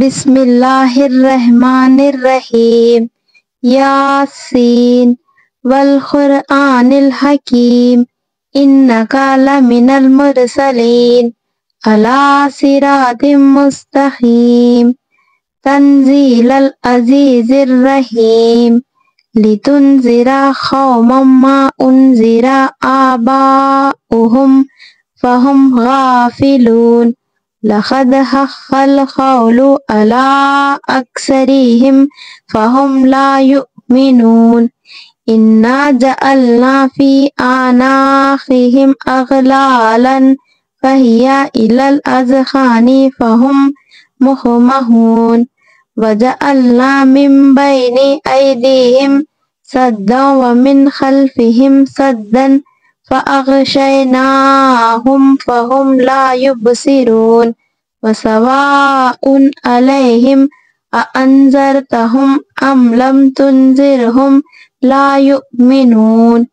بسم اللہ الرحمن الرحیم یاسین والقرآن الحکیم انک لمن المرسلین علی صراط مستقیم تنزیل العزیز الرحیم لتنذر قوما ما انذر آباؤہم فہم غافلون لقد حق القول على أكثرهم فهم لا يؤمنون إنا جعلنا في أعناقهم أغلالا فهي إلى الأذقان فهم مقمحون وجعلنا من بين أيديهم سدا ومن خلفهم سدا فأغشيناهم فهم لا يبصرون وسواء عليهم أأنذرتهم أم لم تنذرهم لا يؤمنون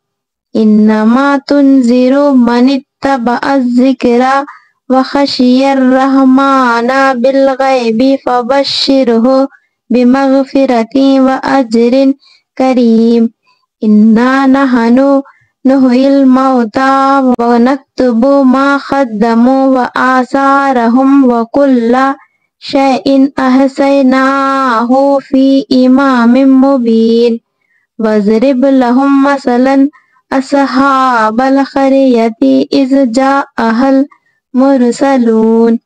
إنما تنذر من اتبع الذكر وخشي الرحمن بالغيب فبشره بمغفرة وأجر كريم إنا نحن نحيي الموتى ونكتب ما قدموا وآثارهم وكل شيء أحصيناه في إمام مبين واضرب لهم مثلا أصحاب القرية إذ جاءها المرسلون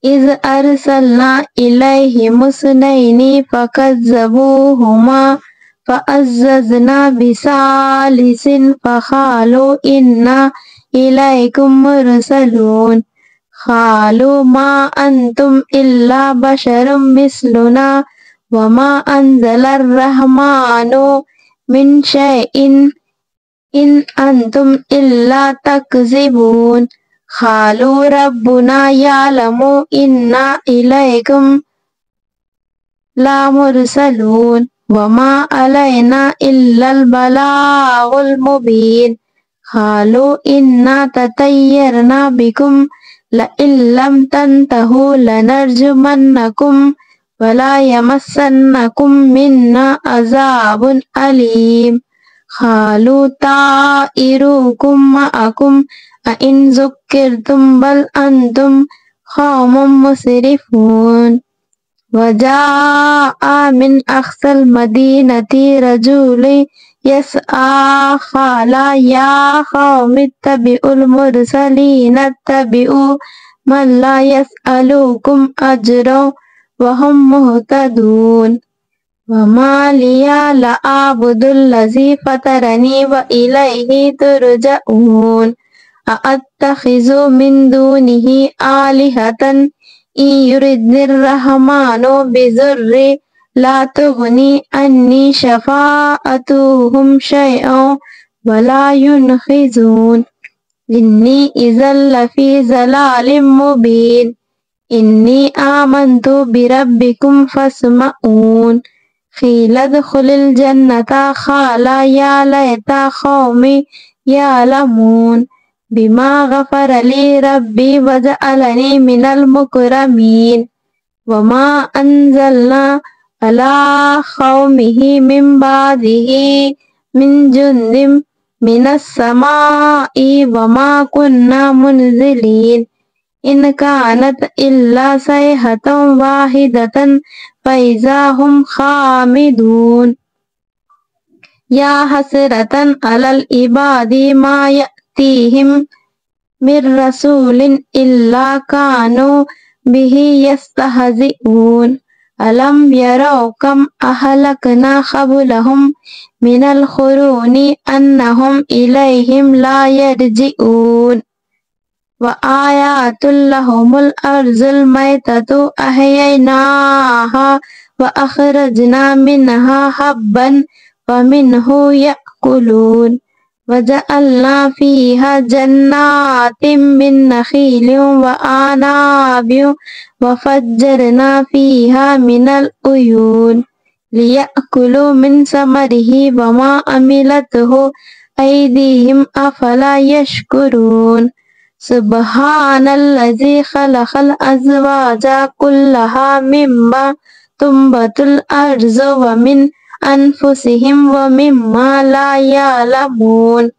إذ أرسلنا إليهم اثنين فكذبوهما فعززنا بثالث فقالوا إنا إليكم مرسلون قالوا ما أنتم إلا بشر مثلنا وما أنزل الرحمن من شيء إن أنتم إلا تكذبون قالوا ربنا يعلم إنا إليكم لمرسلون وما علينا إلا البلاغ المبين قالوا إنا تطيرنا بكم لئن لم تنتهوا لنرجمنكم ولا يمسنكم منا عذاب أليم قالوا طائركم معكم أئن ذكرتم بل أنتم قوم مسرفون وجاء من أقصى المدينة رجل يسعى قال يا قوم اتبعوا المرسلين اتبعوا من لا يسألكم أجرا وهم مهتدون وما لي لا أعبد الذي فطرني وإليه ترجعون أأتخذ من دونه آلهة إن يردني الرحمن بضر لا تغني عني شفاعتهم شيئا ولا ينقذون إني إذا لفي ضلال مبين إني آمنت بربكم فاسمعون قيل ادخل الجنة قال يا ليت قومي يعلمون بما غفر لي ربي وجعلني من المكرمين وما أنزلنا على قومه من بعده من جند من السماء وما كنا منزلين إن كانت إلا صيحة واحدة فإذا هم خامدون يا حسرة على العباد ما يأتيهم من رسول إلا كانوا به يستهزئون ألم يروا كم أهلكنا قبلهم من القرون أنهم إليهم لا يرجعون وآيات لهم الأرض الميتة أحييناها وأخرجنا منها حبا ومنه يأكلون وجعلنا فيها جنات من نخيل وأعناب وفجرنا فيها من العيون ليأكلوا من ثمره وما عملته أيديهم أفلا يشكرون سبحان الذي خلق الأزواج كلها مما تنبت الأرض ومن أنفسهم ومما لا يعلمون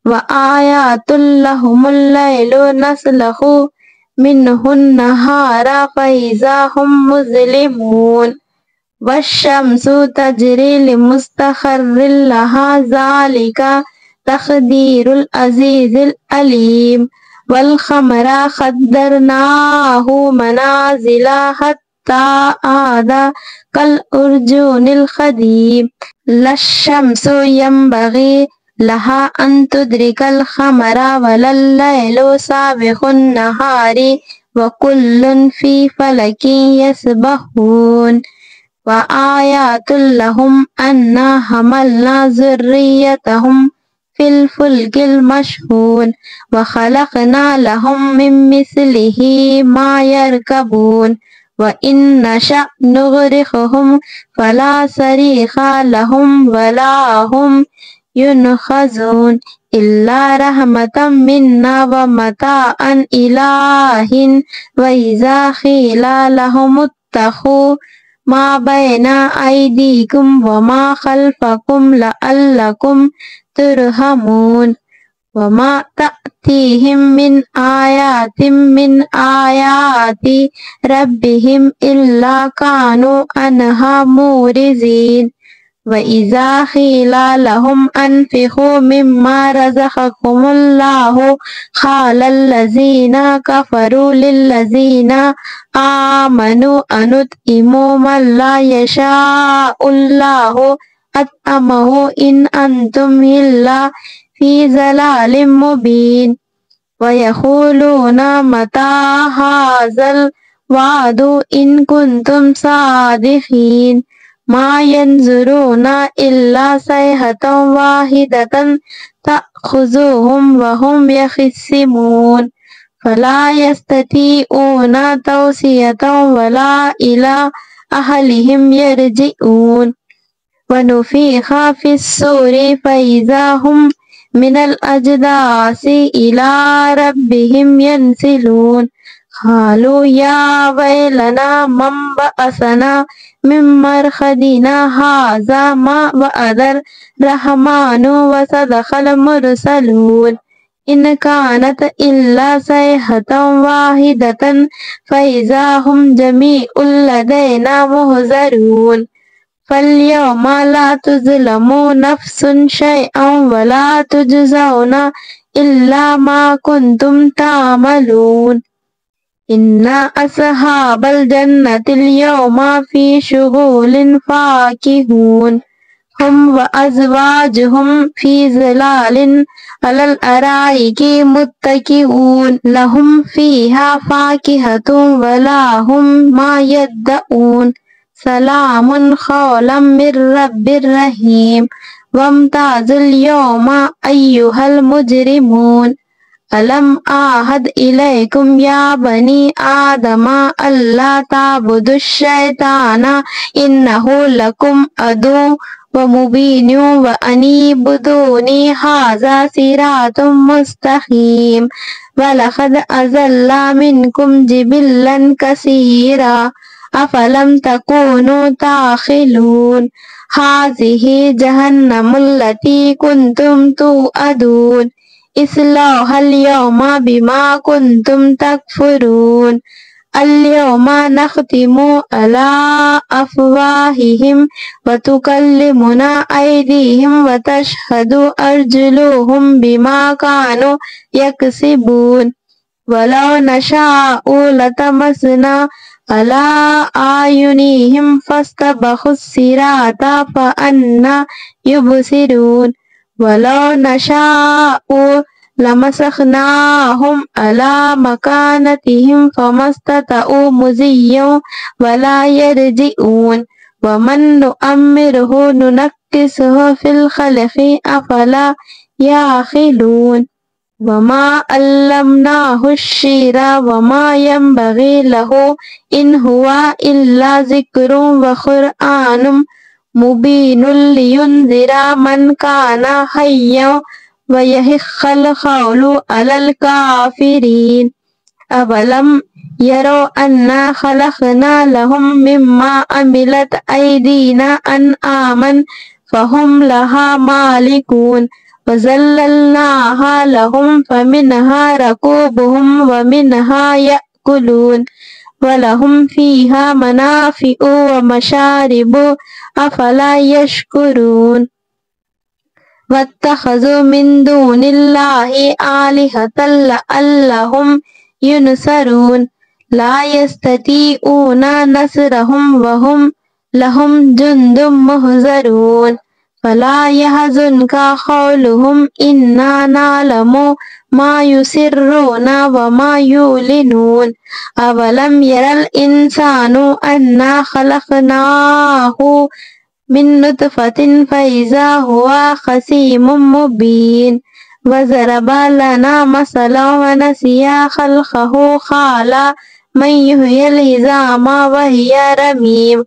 وآيات لهم الليل نسلخ منه النهار فإذا هم مظلمون والشمس تجري لمستقر لها ذلك تقدير العزيز العليم والقمر قدرناه منازل حتى عاد كالأرجون القديم لا الشمس ينبغي لها أن تدرك القمر ولا الليل سابق النهار وكل في فلك يسبحون وآيات لهم أنا حملنا ذريتهم في الفلك المشحون وخلقنا لهم من مثله ما يركبون وإن نشأ نغرقهم فلا صريخ لهم ولا هم ينقذون إلا رحمة منا ومتاعا إلى حين وإذا قيل لهم اتقوا ما بين أيديكم وما خلفكم لعلكم ترحمون وما تأتيهم من آيات من آيات ربهم إلا كانوا عنها معرضين وإذا قيل لهم أنفقوا مما رزقكم الله قال الذين كفروا للذين آمنوا أنطعم من لا يشاء الله أطعمه إن أنتم إلا في ضلال مبين ويقولون متى هذا الوعد إن كنتم صادقين ما ينظرون إلا صيحة واحدة تأخذهم وهم يخصمون فلا يستطيعون توصية ولا إلى أهلهم يرجعون ونفخ في الصور فإذا هم من الأجداث إلى ربهم ينسلون قالوا يا ويلنا من بعثنا من مرقدنا هذا ما وعد الرحمن وصدق المرسلون إن كانت إلا صيحة واحدة فإذا هم جميع لدينا محضرون فاليوم لا تظلم نفس شيئا ولا تجزون إلا ما كنتم تعملون إن أصحاب الجنة اليوم في شغل فاكهون هم وأزواجهم في ظلال على الأرائك متكئون لهم فيها فاكهة ولا هم ما يدعون سلام قولا من رب رحيم وامتازوا اليوم أيها المجرمون ألم أعهد إليكم يا بني آدم ألا تعبدوا الشيطان إنه لكم عدو ومبين وأن اعبدوني هذا صراط مستقيم ولقد أضل منكم جبلا كثيرا أفلم تكونوا تعقلون هذه جهنم التي كنتم توعدون اصلوها اليوم بما كنتم تكفرون اليوم نختم على أفواههم وتكلمنا أيديهم وتشهد أرجلهم بما كانوا يكسبون ولو نشاء لطمسنا على أعينهم فاستبقوا الصراط فأنى يبصرون ولو نشاء لمسخناهم على مكانتهم فما استطاعوا مضيا ولا يرجعون ومن نؤمره ننكسه في الخلق أفلا يعقلون وما علمناه الشعر وما ينبغي له إن هو إلا ذكر وقرآن مبين لينذر من كان حيا ويحق القول على الكافرين أولم يروا أنا خلقنا لهم مما عملت أيدينا أنعاما فهم لها مالكون وذللناها لهم فمنها ركوبهم ومنها يأكلون ولهم فيها منافع ومشارب أفلا يشكرون واتخذوا من دون الله آلهة لعلهم ينصرون لا يستطيعون نصرهم وهم لهم جند محضرون فلا يحزنك قولهم إنا نعلم ما يسرون وما يعلنون أولم ير الإنسان أنا خلقناه من نطفة فإذا هو خصيم مبين وضرب لنا مثلا ونسي خلقه قال من يحيي العظام وهي رميم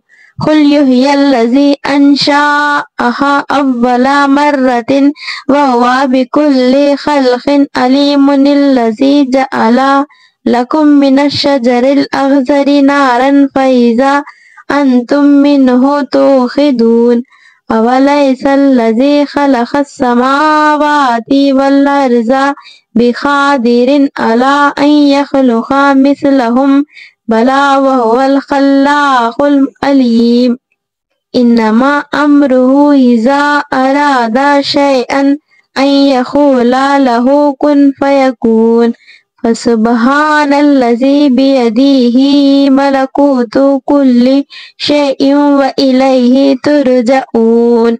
قل يحيي الذي أنشأها أول مرة وهو بكل خلق عليم الذي جعل لكم من الشجر الأخضر نارا فإذا أنتم منه توقدون أوليس الذي خلق السماوات والأرض بقادر على أن يخلق مثلهم بلى وهو الخلاق العليم إنما أمره إذا أراد شيئا أن يقول له كن فيكون فسبحان الذي بيده ملكوت كل شيء وإليه ترجعون